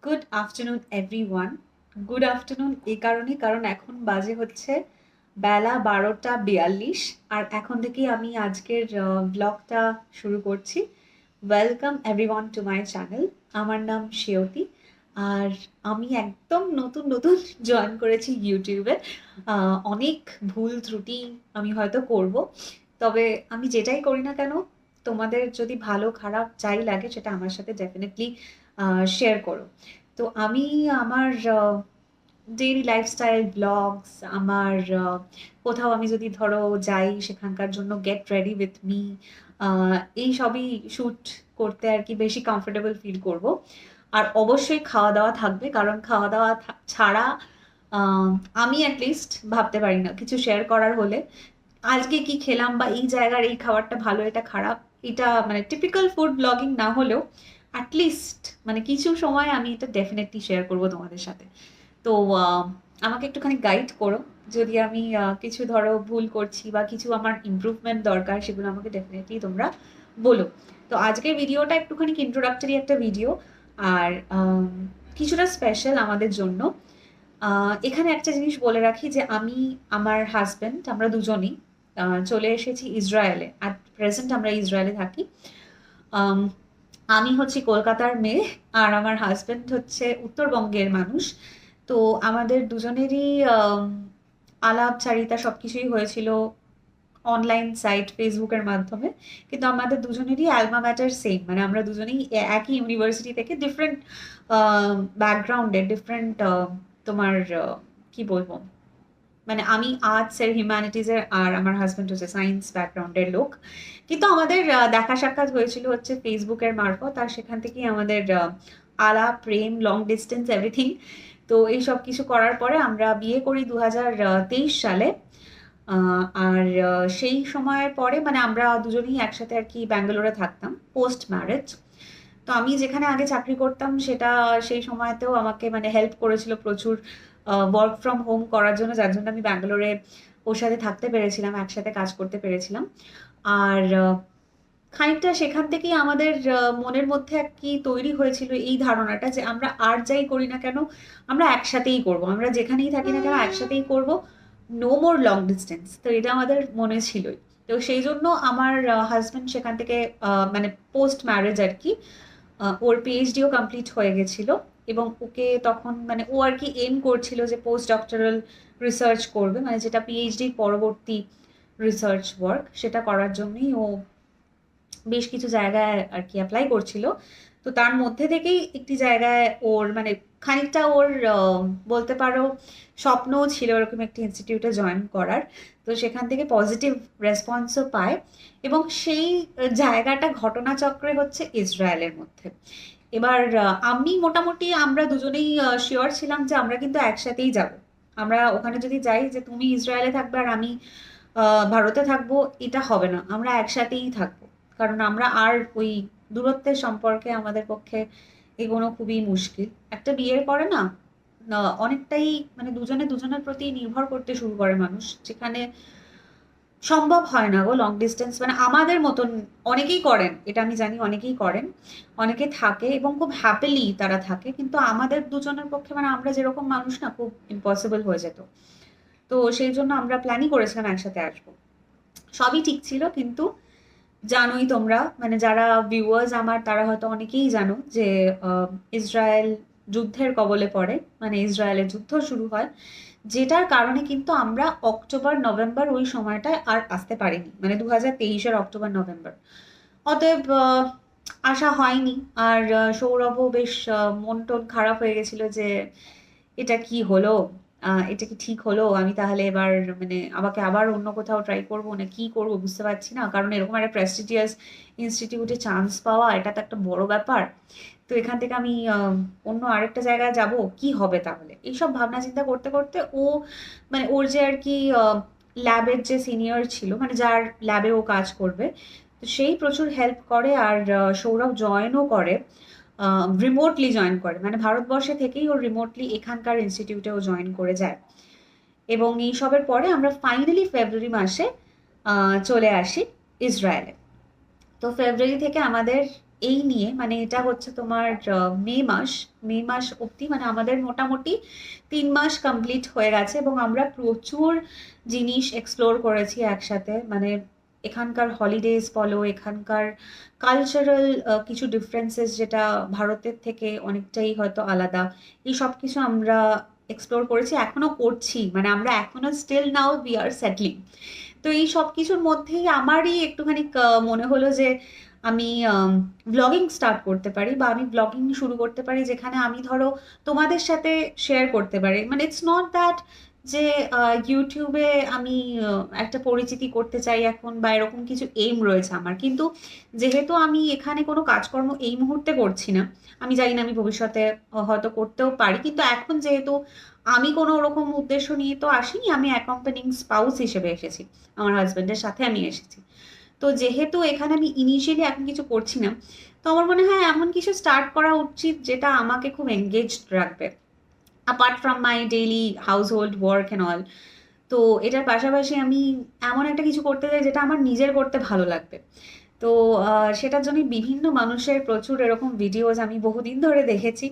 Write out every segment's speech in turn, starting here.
Good afternoon everyone. Good afternoon এই কারণেই কারণ এখন বাজে হচ্ছে বেলা 12:42। আর এখন থেকেই আমি আজকের ব্লগটা শুরু করছি। Welcome everyone to my channel. আমার নাম শ্রেয়তী। আর আমি একদম নতুন নতুন জয়েন করেছি ইউটিউবে। অনেক ভুল ত্রুটি আমি হয়তো করব, তবে আমি যেটাই করি না কেন তোমাদের যদি ভালো খারাপ যাই লাগে সেটা আমার সাথে ডেফিনেটলি শেয়ার করো। তো আমি আমার ডেইলি লাইফস্টাইল ব্লগস, আমার কোথাও আমি যদি ধরো যাই সেখানকার জন্য গেট রেডি উইথ মি, এই সবই শ্যুট করতে আর কি বেশি কমফোর্টেবল ফিল করব। আর অবশ্যই খাওয়া দাওয়া থাকবে, কারণ খাওয়া দাওয়া ছাড়া আহ, আমি অ্যাটলিস্ট ভাবতে পারি না কিছু শেয়ার করার হলে। আজকে কি খেলাম বা এই জায়গার এই খাবারটা ভালো এটা খারাপ, এটা মানে টিপিক্যাল ফুড ব্লগিং না হলেও অ্যাটলিস্ট মানে কিছু সময় আমি এটা ডেফিনেটলি শেয়ার করবো তোমাদের সাথে। তো আমাকে একটুখানি গাইড করো, যদি আমি কিছু ধরো ভুল করছি বা কিছু আমার ইমপ্রুভমেন্ট দরকার সেগুলো আমাকে ডেফিনেটলি তোমরা বলো। তো আজকের ভিডিওটা একটুখানি ইন্ট্রোডাক্টরি একটা ভিডিও, আর কিছুটা স্পেশাল আমাদের জন্য। এখানে একটা জিনিস বলে রাখি যে আমি, আমার হাজবেন্ড, আমরা দুজনেই চলে এসেছি ইসরায়েলে। আর প্রেজেন্ট আমরা ইসরায়েলে থাকি। আম, আমি হচ্ছি কলকাতার মেয়ে, আর আমার হাজবেন্ড হচ্ছে উত্তরবঙ্গের মানুষ। তো আমাদের দুজনেরই আলাপচারিতা সবকিছুই হয়েছিল অনলাইন সাইট ফেসবুকের মাধ্যমে। কিন্তু আমাদের দুজনেরই অ্যালমা ম্যাটার সেম, মানে আমরা দুজনেই একই ইউনিভার্সিটি থেকে ডিফারেন্ট ব্যাকগ্রাউন্ডের, ডিফারেন্ট তোমার কি বলবো, মানে আমি আর্টস এর হিউম্যানিটিজ এর আর আমার হাজবেন্ড হচ্ছে সায়েন্স ব্যাকগ্রাউন্ডের লোক। কিন্তু আমাদের দেখা সাক্ষাৎ হয়েছিল হচ্ছে ফেসবুকের মারফত, আর সেখান থেকেই আমাদের আলাপ, প্রেম, লং ডিস্টেন্স, এভরিথিং। তো এই সব কিছু করার পরে আমরা বিয়ে করি 2023 সালে। আর সেই সময়ের পরে মানে আমরা দুজনেই একসাথে আর কি ব্যাঙ্গালোরে থাকতাম পোস্ট ম্যারেজ। তো আমি যেখানে আগে চাকরি করতাম সেটা সেই সময়তেও আমাকে মানে হেল্প করেছিল প্রচুর ওয়ার্ক ফ্রম হোম করার জন্য, যার জন্য আমি ব্যাঙ্গালোরে ওর সাথে থাকতে পেরেছিলাম, একসাথে কাজ করতে পেরেছিলাম। আর খানিকটা সেখান থেকেই আমাদের মনের মধ্যে আর কি তৈরি হয়েছিল এই ধারণাটা যে আমরা আর যাই করি না কেন আমরা একসাথেই করব, আমরা যেখানেই থাকি না কেন একসাথেই করব, নো মোর লং ডিস্টেন্স। তো এটা আমাদের মনে ছিলই। তো সেই জন্য আমার হাজবেন্ড সেখান থেকে মানে পোস্ট ম্যারেজ আর কি ওর পিএইচডিও কমপ্লিট হয়ে গেছিল। এবং ওকে তখন মানে ও আর কি এম করছিল যে পোস্ট ডক্টরাল রিসার্চ করবে, মানে যেটা পিএইচডির পরবর্তী রিসার্চ ওয়ার্ক, সেটা করার জন্যই ও বেশ কিছু জায়গায় আর কি অ্যাপ্লাই করছিল। তো তার মধ্যে থেকেই একটি জায়গায় ওর মানে খানিকটা ওর বলতে পারো স্বপ্নও ছিল এরকম একটি ইনস্টিটিউটে জয়েন করার। তো সেখান থেকে পজিটিভ রেসপন্সও পায়। এবং সেই জায়গাটা ঘটনাচক্রে হচ্ছে ইসরায়েলের মধ্যে। এবার আমি মোটামুটি আমরা দুজনেই শিওর ছিলাম যে আমরা কিন্তু একসাথেই যাব। আমরা ওখানে যদি যাই যে তুমি ইসরায়েলে থাকবে আর আমি ভারতে থাকবো, এটা হবে না, আমরা একসাথেই থাকবো। কারণ আমরা আর ওই দূরত্বের সম্পর্কে আমাদের পক্ষে এগোনো খুবই মুশকিল। একটা বিয়ের পরে না অনেকটাই মানে দুজনে দুজনের প্রতি নির্ভর করতে শুরু করে মানুষ, যেখানে সম্ভব হয় না গো লং ডিস্টেন্স, মানে আমাদের মতন অনেকেই করেন, এটা আমি জানি অনেকেই করেন, অনেকে থাকে এবং খুব হ্যাপিলি তারা থাকে, কিন্তু আমাদের দুজনের পক্ষে মানে আমরা যেরকম মানুষ না খুব ইম্পসিবল হয়ে যেত। তো সেই জন্য আমরা প্ল্যানই করেছিলাম একসাথে আসবো, সবই ঠিক ছিল। কিন্তু জানোই তোমরা মানে যারা ভিউয়ার্স আমার তারা হয়তো অনেকেই জানো যে ইসরায়েল যুদ্ধের কবলে পড়ে, মানে ইসরায়েলের যুদ্ধ শুরু হয়, যেটার কারণে কিন্তু আমরা অক্টোবর নভেম্বর ওই সময়টায় আর আসতে পারিনি, মানে 2023-এর অক্টোবর নভেম্বর। অতএব আসা হয়নি। আর সৌরভও বেশ মন টন খারাপ হয়ে গেছিল যে এটা কি হলো, এটা কি ঠিক হলো, আমি তাহলে এবার মানে আমাকে আবার অন্য কোথাও ট্রাই করবো না কি করবো বুঝতে পারছি না, কারণ এরকম একটা প্রেস্টিজিয়াস ইনস্টিটিউটে চান্স পাওয়া এটা তো একটা বড় ব্যাপার। তো এখান থেকে আমি অন্য আরেকটা জায়গায় যাব, কি হবে তাহলে, এইসব ভাবনা চিন্তা করতে করতে ও মানে ওর যে আর কি ল্যাবের যে সিনিয়র ছিল, মানে যার ল্যাবে ও কাজ করবে, তো সেই প্রচুর হেল্প করে। আর সৌরভ জয়েনও করে, রিমোটলি জয়েন করে, মানে ভারতবর্ষে থেকেই ও রিমোটলি এখানকার ইনস্টিটিউটেও জয়েন করে যায়। এবং এই সবের পরে আমরা ফাইনালি ফেব্রুয়ারি মাসে চলে আসি ইসরায়েলে। তো ফেব্রুয়ারি থেকে আমাদের এই নিয়ে, মানে এটা হচ্ছে তোমার মে মাস অবধি, মানে আমাদের মোটামুটি 3 মাস কমপ্লিট হয়ে গেছে এবং আমরা প্রচুর জিনিস এক্সপ্লোর করেছি একসাথে। মানে এখানকার হলিডেজ বলো, এখানকার কালচারাল কিছু ডিফারেন্সেস যেটা ভারতের থেকে অনেকটাই হয়তো আলাদা, এই সব কিছু আমরা এক্সপ্লোর করেছি, এখনো করছি। মানে আমরা এখনো still now we are settling. তো এই সব কিছুর মধ্যেই আমারই একটুখানি মনে হলো যে আমি ব্লগিং স্টার্ট করতে পারি, বা আমি ব্লগিং শুরু করতে পারি যেখানে আমি ধরো তোমাদের সাথে শেয়ার করতে পারি। মানে ইটস নট দ্যাট যে ইউটিউবে আমি একটা পরিচিতি করতে চাই এখন, বা এরকম কিছু এইম রয়েছে আমার। কিন্তু যেহেতু আমি এখানে কোনো কাজকর্ম এই মুহূর্তে করছি না, আমি জানি না আমি ভবিষ্যতে হয়তো করতেও পারি, কিন্তু এখন যেহেতু আমি কোনো ওরকম উদ্দেশ্য নিয়ে তো আসিনি, আমি অ্যাকম্পানিং স্পাউস হিসেবে এসেছি, আমার হাজবেন্ডের সাথে আমি এসেছি। তো যেহেতু এখানে আমি ইনিশিয়ালি এখন কিছু করছি না, তো আমার মনে হয় এমন কিছু স্টার্ট করা উচিত যেটা আমাকে খুব এঙ্গেজড রাখবে, apart from my daily house hold work and all. তো এটার পাশাপাশি আমি এমন একটা কিছু করতে চাই যেটা আমার নিজের করতে ভালো লাগবে। তো সেটার জন্য বিভিন্ন মানুষের প্রচুর এরকম ভিডিওজ আমি বহুদিন ধরে দেখেছি,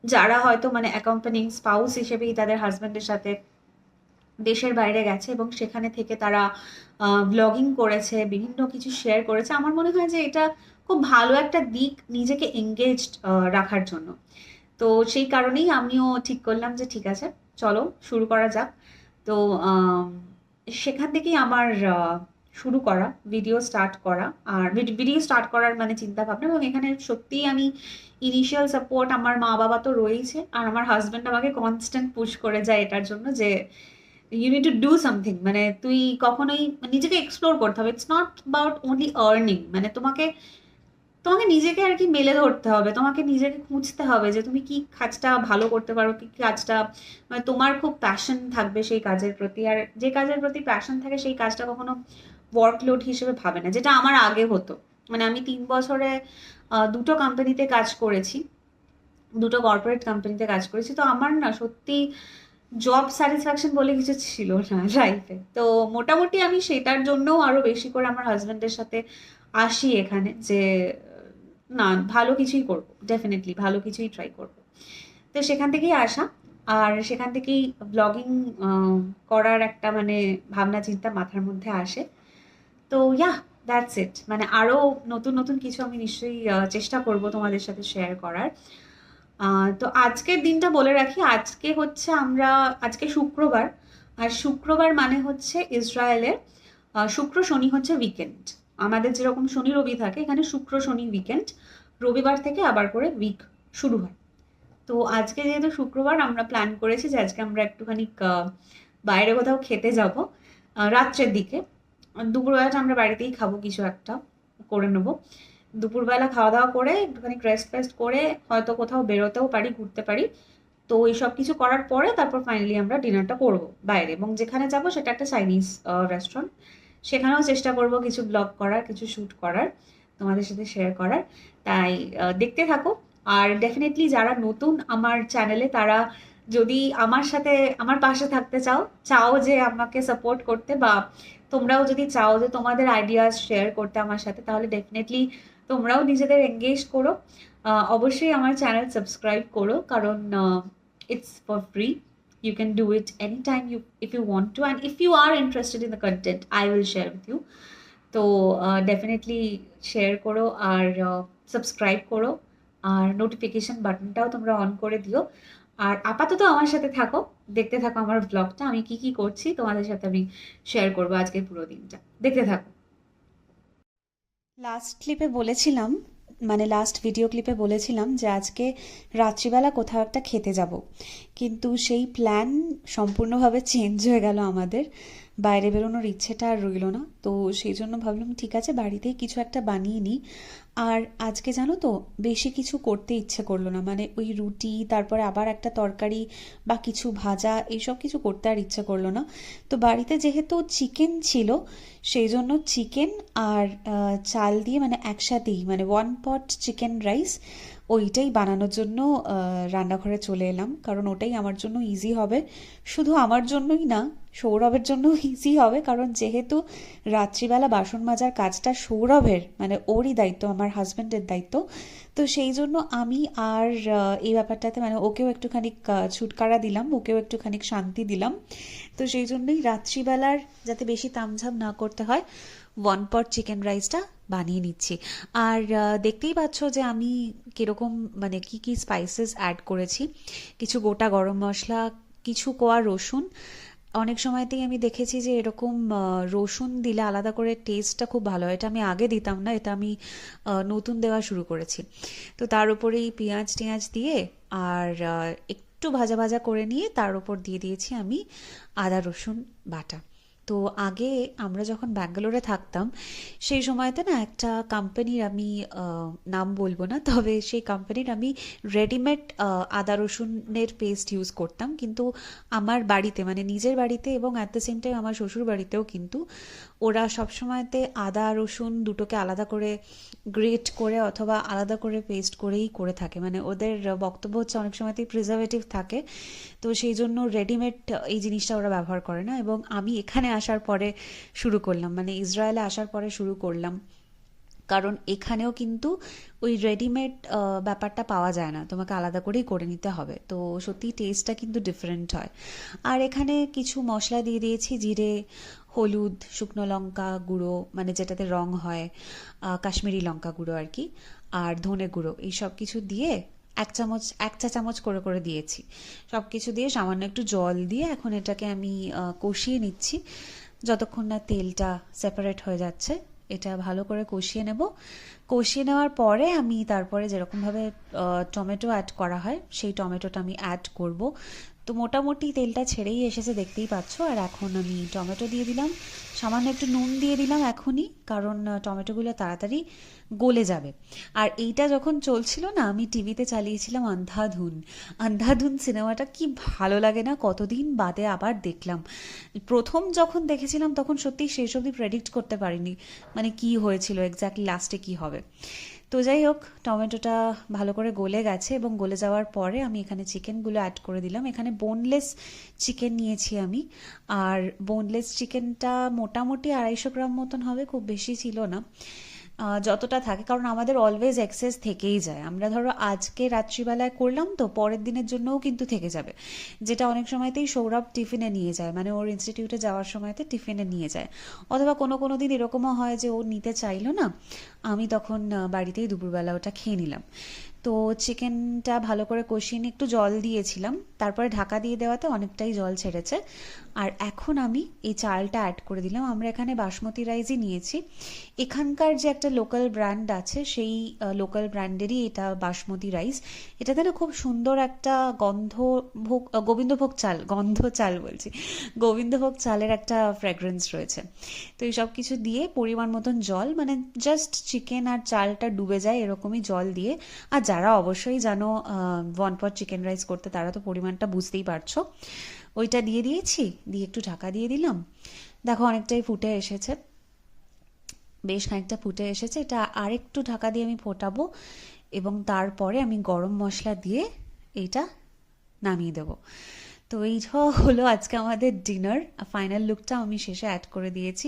যারা হয়তো মানে অ্যাকম্পানিং স্পাউস হিসেবেই তাদের হাজব্যান্ডের সাথে দেশের বাইরে গেছে এবং সেখানে থেকে তারা ব্লগিং করেছে, বিভিন্ন কিছু শেয়ার করেছে। আমার মনে হয় যে এটা খুব ভালো একটা দিক নিজেকে এঙ্গেজড রাখার জন্য। তো সেই কারণেই আমিও ঠিক করলাম যে ঠিক আছে, চলো শুরু করা যাক। তো সেখান থেকেই আমার শুরু করা, ভিডিও স্টার্ট করা। আর ভিডিও স্টার্ট করার মানে চিন্তা ভাবনা, এবং এখানে সত্যিই আমি ইনিশিয়াল সাপোর্ট আমার মা বাবা তো রয়েছে, আর আমার হাজব্যান্ড আমাকে কনস্ট্যান্ট পুশ করে যায় এটার জন্য যে you need to do something. মানে তুই কখনোই নিজেকে এক্সপ্লোর করতে হবে, it's not about only earning. মানে তোমাকে তোমাকে নিজেকে আর কি মেলে ধরতে হবে, তোমাকে নিজেকে খুঁজতে হবে যে তুমি কি কাজটা ভালো করতে পারো, কি কাজটা মানে তোমার খুব প্যাশন থাকবে সেই কাজের প্রতি। আর যে কাজের প্রতি প্যাশন থাকে সেই কাজটা কখনো ওয়ার্কলোড হিসেবে ভাবে না, যেটা আমার আগে হতো। মানে আমি 3 বছরে দুটো কোম্পানিতে কাজ করেছি, দুটো কর্পোরেট কোম্পানিতে কাজ করেছি। তো আমার না সত্যি জব স্যাটিসফ্যাকশন বলে কিছু ছিল না লাইফে। তো মোটামুটি আমি সেটার জন্যও আরো বেশি করে আমার হাজব্যান্ডের সাথে আসি এখানে, যে না, ভালো কিছুই করব, ডেফিনেটলি ভালো কিছুই ট্রাই করব। তো সেখান থেকেই আসা, আর সেখান থেকেই ব্লগিং করার একটা মানে ভাবনা চিন্তা মাথার মধ্যে আসে। তো দ্যাটস ইট। মানে আরো নতুন নতুন কিছু আমি নিশ্চয়ই চেষ্টা করব তোমাদের সাথে শেয়ার করার। তো আজকের দিনটা বলে রাখি, আজকে শুক্রবার। আর শুক্রবার মানে হচ্ছে ইসরায়েলের শুক্র শনি হচ্ছে উইকেন্ড। আমাদের যেরকম শনি রবি থাকে, এখানে শুক্র শনি উইকেন্ড, রবিবার থেকে আবার করে উইক শুরু হয়। তো আজকে যেহেতু শুক্রবার, আমরা প্ল্যান করেছি যে আজকে আমরা একটুখানি বাইরে কোথাও খেতে যাব রাত্রের দিকে। দুপুরবেলাটা আমরা বাড়িতেই খাবো, কিছু একটা করে নেবো। দুপুরবেলা খাওয়া দাওয়া করে একটুখানি রেস্ট ফেস্ট করে হয়তো কোথাও বেরোতেও পারি, ঘুরতে পারি। তো এই সব কিছু করার পরে তারপর ফাইনালি আমরা ডিনারটা করবো বাইরে, এবং যেখানে যাব সেটা একটা চাইনিজ রেস্টুরেন্ট। সেখানেও চেষ্টা করব কিছু ব্লগ করার, কিছু শ্যুট করার, তোমাদের সাথে শেয়ার করার। তাই দেখতে থাকো। আর ডেফিনেটলি যারা নতুন আমার চ্যানেলে, তারা যদি আমার সাথে আমার পাশে থাকতে চাও যে আমাকে সাপোর্ট করতে, বা তোমরাও যদি চাও যে তোমাদের আইডিয়াস শেয়ার করতে আমার সাথে, তাহলে ডেফিনেটলি তোমরাও নিজেদের এঙ্গেজ করো। অবশ্যই আমার চ্যানেল সাবস্ক্রাইব করো, কারণ it's for free. You can do it anytime if you want to, and if you are interested in the content I will share with you. তো ডেফিনেটলি শেয়ার করো, আর subscribe করো, আর notification বাটনটাও তোমরা on করে দিও। আর আপাতত আমার সাথে থাকো, দেখতে থাকো আমার ব্লগটা, আমি কি কি করছি তোমাদের সাথে আমি শেয়ার করবো আজকের পুরো দিনটা। দেখতে থাকো। লাস্ট ক্লিপে বলেছিলাম, মানে লাস্ট ভিডিও ক্লিপে বলেছিলাম যে আজকে রাত্রিবেলা কোথাও একটা খেতে যাব, কিন্তু সেই প্ল্যান সম্পূর্ণভাবে চেঞ্জ হয়ে গেল আমাদের। বাইরে বেরোনোর ইচ্ছেটা আর রইল না। তো সেই জন্য ভাবলাম ঠিক আছে, বাড়িতেই কিছু একটা বানিয়ে নিই। আর আজকে জানো তো, বেশি কিছু করতে ইচ্ছে করলো না। মানে ওই রুটি, তারপরে আবার একটা তরকারি বা কিছু ভাজা, এইসব কিছু করতে আর ইচ্ছে করলো না। তো বাড়িতে যেহেতু চিকেন ছিল, সেই জন্য চিকেন আর চাল দিয়ে মানে একসাথেই, মানে 1 পট চিকেন রাইস, ওইটাই বানানোর জন্য রান্নাঘরে চলে এলাম। কারণ ওটাই আমার জন্য ইজি হবে। শুধু আমার জন্যই না, সৌরভের জন্য ইজি হবে, কারণ যেহেতু রাত্রিবেলা বাসন মাজার কাজটা সৌরভের, মানে ওরই দায়িত্ব আমার আমার হাজব্যান্ডের দায়িত্ব। তো সেই জন্য আমি আর এই ব্যাপারটাতে মানে ওকেও একটুখানি ছুটকারা দিলাম, ওকেও একটুখানি শান্তি দিলাম। তো সেই জন্যই রাত্রিবেলার যাতে বেশি তামঝাম না করতে হয়, 1 পট চিকেন রাইসটা বানিয়ে নিচ্ছি। আর দেখতেই পাচ্ছ যে আমি কিরকম মানে কি কি স্পাইসেস অ্যাড করেছি। কিছু গোটা গরম মশলা, কিছু কোয়া রসুন। অনেক সময়তেই আমি দেখেছি যে এরকম রসুন দিলে আলাদা করে টেস্টটা খুব ভালো হয়। এটা আমি আগে দিতাম না, এটা আমি নতুন দেওয়া শুরু করেছি। তো তার উপরেই পেঁয়াজ টেঁয়াজ দিয়ে আর একটু ভাজা ভাজা করে নিয়ে তার উপর দিয়ে দিয়েছি আমি আদা রসুন বাটা। তো আগে আমরা যখন ব্যাঙ্গালোরে থাকতাম সেই সময়তে না একটা কোম্পানির আমি নাম বলবো না, তবে সেই কোম্পানির আমি রেডিমেড আদা রসুনের পেস্ট ইউজ করতাম। কিন্তু আমার বাড়িতে মানে নিজের বাড়িতে এবং অ্যাট দ্য সেম টাইম আমার শ্বশুর বাড়িতেও কিন্তু ওরা সবসময়তে আদা রসুন দুটোকে আলাদা করে গ্রেট করে অথবা আলাদা করে পেস্ট করেই করে থাকে। মানে ওদের বক্তব্য হচ্ছে অনেক সময়তেই প্রিজারভেটিভ থাকে, তো সেই জন্য রেডিমেড এই জিনিসটা ওরা ব্যবহার করে না। এবং আমি এখানে আসার পরে শুরু করলাম, মানে ইসরায়েলে আসার পরে শুরু করলাম, কারণ এখানেও কিন্তু ওই রেডিমেড ব্যাপারটা পাওয়া যায় না, তোমাকে আলাদা করেই করে নিতে হবে। তো সত্যি টেস্টটা কিন্তু ডিফারেন্ট হয়। আর এখানে কিছু মশলা দিয়ে দিয়েছি, জিরে, হলুদ, শুকনো লঙ্কা গুঁড়ো মানে যেটাতে রং হয়, কাশ্মীরি লঙ্কা গুঁড়ো আর কি, আর ধনে গুঁড়ো, এই সব কিছু দিয়ে 1 চা চামচ করে করে দিয়েছি। সব কিছু দিয়ে সামান্য একটু জল দিয়ে এখন এটাকে আমি কষিয়ে নিচ্ছি যতক্ষণ না তেলটা সেপারেট হয়ে যাচ্ছে। এটা ভালো করে কষিয়ে নেব। কষিয়ে নেওয়ার পরে আমি তারপরে যেরকমভাবে টমেটো অ্যাড করা হয় সেই টমেটোটা আমি অ্যাড করব। তো মোটামুটি তেলটা ছেড়েই এসেছে দেখতেই পাচ্ছ। আর এখন আমি টমেটো দিয়ে দিলাম, সামান্য একটু নুন দিয়ে দিলাম এখনই, কারণ টমেটোগুলো তাড়াতাড়ি গলে যাবে। আর এইটা যখন চলছিল না আমি টিভিতে চালিয়েছিলাম আন্ধাধুন। আন্ধাধুন সিনেমাটা কি ভালো লাগে না, কতদিন বাদে আবার দেখলাম। প্রথম যখন দেখেছিলাম তখন সত্যি শেষ অবধি প্রেডিক্ট করতে পারিনি মানে কি হয়েছিল এক্স্যাক্টলি লাস্টে কি হবে। তো যাই হোক, টমেটোটা ভালো করে গলে গেছে এবং গলে যাওয়ার পরে আমি এখানে চিকেনগুলো অ্যাড করে দিলাম। এখানে বোনলেস চিকেন নিয়েছি আমি, আর বোনলেস চিকেনটা মোটামুটি 250 গ্রাম মতন হবে, খুব বেশি ছিল না। যতটা থাকে, কারণ আমাদের অলওয়েজ এক্সেস থেকেই যায়। আমরা ধরো আজকে রাত্রিবেলায় করলাম তো পরের দিনের জন্যও কিন্তু থেকে যাবে, যেটা অনেক সময়তেই সৌরভ টিফিনে নিয়ে যায়, মানে ওর ইনস্টিটিউটে যাওয়ার সময়তে টিফিনে নিয়ে যায়। অথবা কোনো কোনো দিন এরকমও হয় যে ও নিতে চাইলো না, আমি তখন বাড়িতেই দুপুরবেলা ওটা খেয়ে নিলাম। তো চিকেনটা ভালো করে কষিয়ে নিয়ে একটু জল দিয়েছিলাম, তারপরে ঢাকা দিয়ে দেওয়াতে অনেকটাই জল ছেড়েছে। আর এখন আমি এই চালটা অ্যাড করে দিলাম। আমরা এখানে বাসমতি রাইসই নিয়েছি। এখানকার যে একটা লোকাল ব্র্যান্ড আছে সেই লোকাল ব্র্যান্ডেরই এটা বাসমতি রাইস। এটাতে না খুব সুন্দর একটা গোবিন্দভোগ চাল, গন্ধ চাল বলছি, গোবিন্দভোগ চালের একটা ফ্র্যাগ্রেন্স রয়েছে। তো এই সব কিছু দিয়ে পরিমাণ মতন জল, মানে জাস্ট চিকেন আর চালটা ডুবে যায় এরকমই জল দিয়ে। আর যারা অবশ্যই জানো 1 পট চিকেন রাইস করতে, তারা তো পরিমাণটা বুঝতেই পারছো। ওইটা দিয়ে দিয়েছি, দিয়ে একটু ঢাকা দিয়ে দিলাম। দেখো অনেকটাই ফুটে এসেছে, বেশ খানিকটা ফুটে এসেছে। এটা আরেকটু ঢাকা দিয়ে আমি ফোটাবো এবং তারপরে আমি গরম মশলা দিয়ে এইটা নামিয়ে দেবো। তো এইটা হলো আজকে আমাদের ডিনার। ফাইনাল লুকটা আমি শেষে অ্যাড করে দিয়েছি।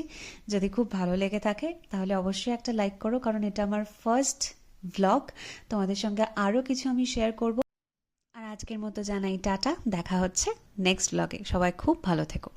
যদি খুব ভালো লেগে থাকে তাহলে অবশ্যই একটা লাইক করো, কারণ এটা আমার ফার্স্ট ভ্লগ। তোমাদের সঙ্গে আরও কিছু আমি শেয়ার করব। আর আজকের মতো জানাই টাটা, দেখা হচ্ছে নেক্সট ভ্লগে। সবাই খুব ভালো থেকো।